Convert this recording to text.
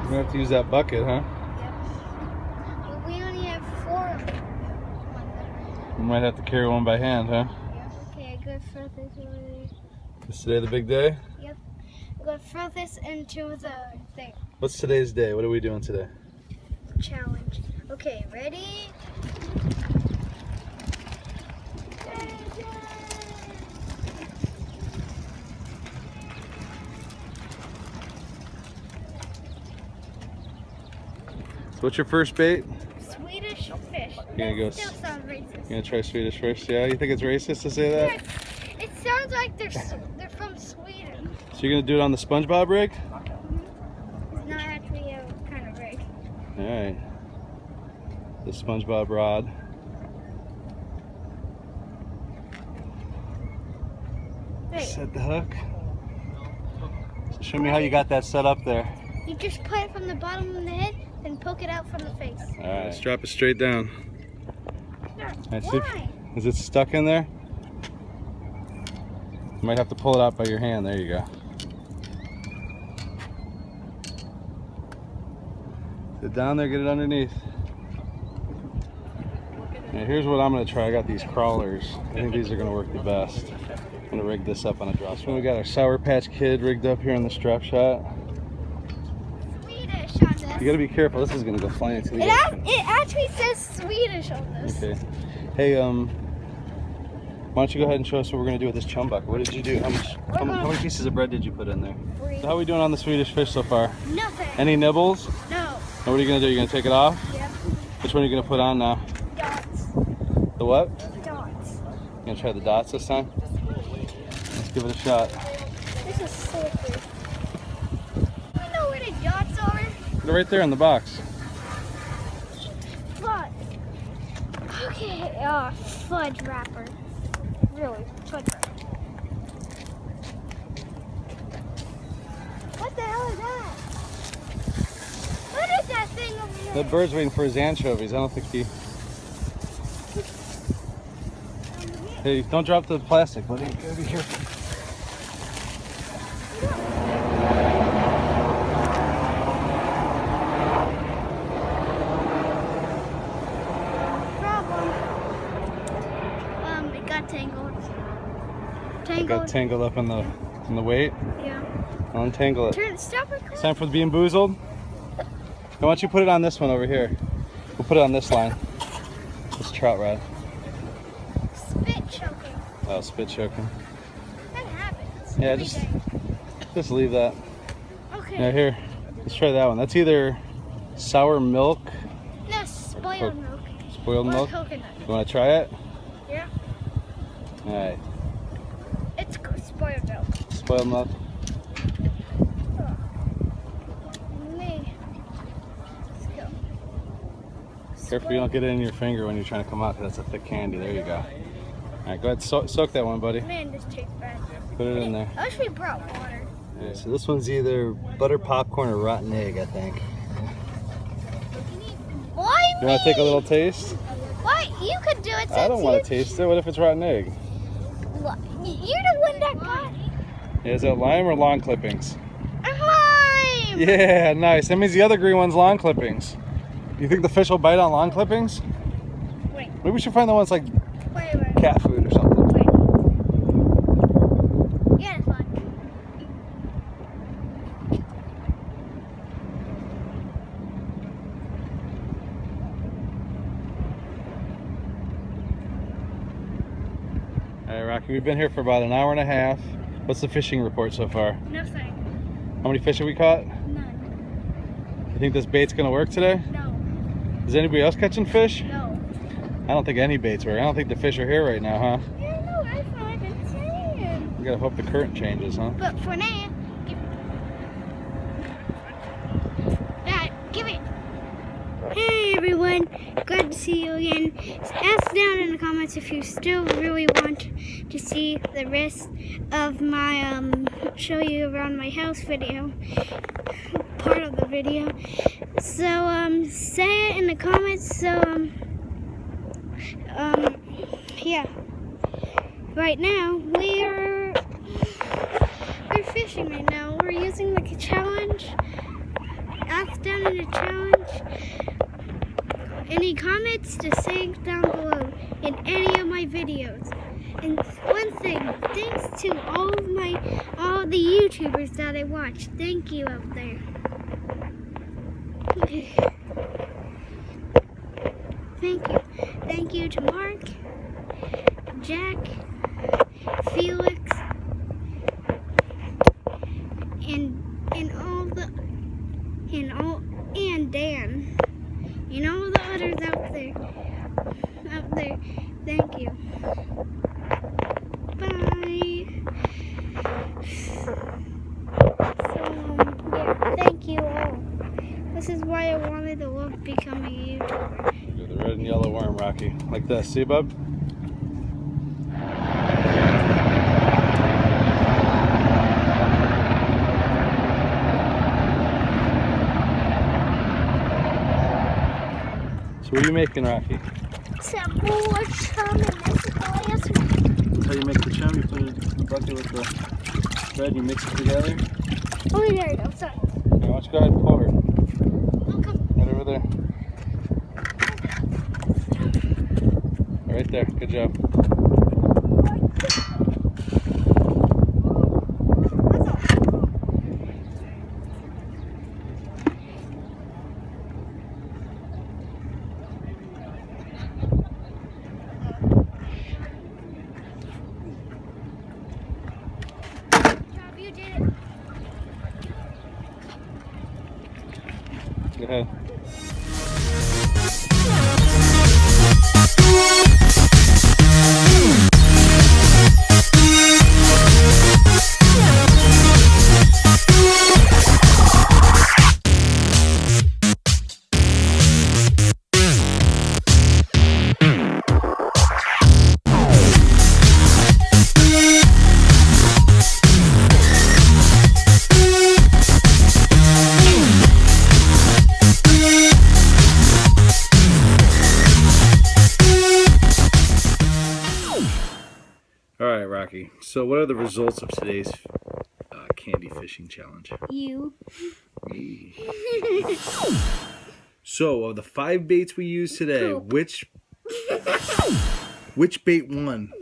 We're gonna have to use that bucket, huh? Yep. But we only have 4 of them. We might have to carry one by hand, huh? Yep. Okay, I gotta throw this over there. Is today the big day? Yep. I'm gonna throw this into the thing. What's today's day? What are we doing today? Challenge. Okay, ready? So what's your first bait? Swedish fish. You're gonna go. Still sounds racist. You're gonna try Swedish Fish? Yeah, you think it's racist to say that? It sounds like they're from Sweden. So you're gonna do it on the SpongeBob rig? It's not actually a kind of rig. All right. The SpongeBob rod. Wait, Set the hook. So show me how you got that set up there. you just put it from the bottom of the head and poke it out from the face. All right, strap it straight down. I see. Why? Is it stuck in there? You might have to pull it out by your hand. There you go. Sit down there, get it underneath. Now here's what I'm gonna try. I got these crawlers. I think these are gonna work the best. I'm gonna rig this up on a drawstring. We got our Sour Patch Kid rigged up here on the strap shot. Swedish on this. You gotta be careful. This is gonna go flying into the It ocean. actually says Swedish on this. Okay. Hey, why don't you go ahead and show us what we're gonna do with this chum bucket? What did you do? How many pieces of bread did you put in there? 3. So how are we doing on the Swedish Fish so far? Nothing. Any nibbles? No. And what are you gonna do? You're gonna take it off? Yep. Which one are you gonna put on now? Dots. The what? Dots. You gonna try the dots this time? Let's give it a shot. This is so cool. You know where the dots are? Put it right there in the box. Fudge. Okay, fudge wrapper. Really, fudge wrapper. What the hell is that? What is that thing over there? That bird's waiting for his anchovies. I don't think he... Hey, don't drop the plastic, buddy. You gotta be careful. It got tangled. It got tangled up in the weight. Yeah. Untangle it. Stop recording. It's time for the Bean Boozled. Why don't you put it on this one over here? We'll put it on this line. This trout rod. Spit choking. Oh, spit choking. That happens. Yeah, every day. just leave that. Okay. Yeah, here. Let's try that one. That's either sour milk, No, spoiled milk. spoiled Or milk. coconut. You want to try it? Yeah. All right. It's spoiled milk. Spoiled milk. Me. Let's go. Careful you don't get it in your finger when you're trying to come out, because that's a thick candy. There you go. All right, go ahead, soak that one, buddy. Man, this tastes bad. Put it in there. I wish we brought water. All right, so this one's either butter popcorn or rotten egg, I think. Why You want to take a little taste? Why? You could do it since I don't want to taste it. What if it's rotten egg? You're the one that got Yeah, is that lime or lawn clippings? lime! Yeah, nice. That means the other green one's lawn clippings. You think the fish will bite on lawn clippings? Wait, Maybe we should find the ones like wait. cat food or something. Wait. Yeah, it's fine. All right, Rocky, we've been here for about an hour and a half. What's the fishing report so far? Nothing. How many fish have we caught? None. You think this bait's gonna work today? No. Is anybody else catching fish? No. I don't think any baits work. I don't think the fish are here right now, huh? Yeah, no, that's what I've been saying. We gotta hope the current changes, huh? But for now, give it. Hey everyone, glad to see you again. Ask down in the comments if you still really want to see the rest of my show you around my house video, part of the video. So say it in the comments. So yeah. Right now we're fishing right now. We're using the challenge. Ask down in the challenge. Any comments, just say down below in any of my videos. And one thing, thanks to all the YouTubers that I watch. Thank you out there. Thank you. Thank you to Mark, Jack, Felix, and Dan, and all the others out there. Thank you. Bye. So yeah, thank you all. This is why I wanted to love becoming a YouTuber. You're the red and yellow worm, Rocky. Like this, see, bub? So what are you making, Rocky? Some more chum in this glass. That's how you make the chum. You put it in the bucket with the bread and you mix it together. Oh, there you go. Sorry. Now let's go ahead and pour it. Welcome. Right over there. Right there. Good job. You did it. Go ahead. All right, Rocky. So what are the results of today's candy fishing challenge? You. Me. So of the 5 baits we used today, Poop. which bait won?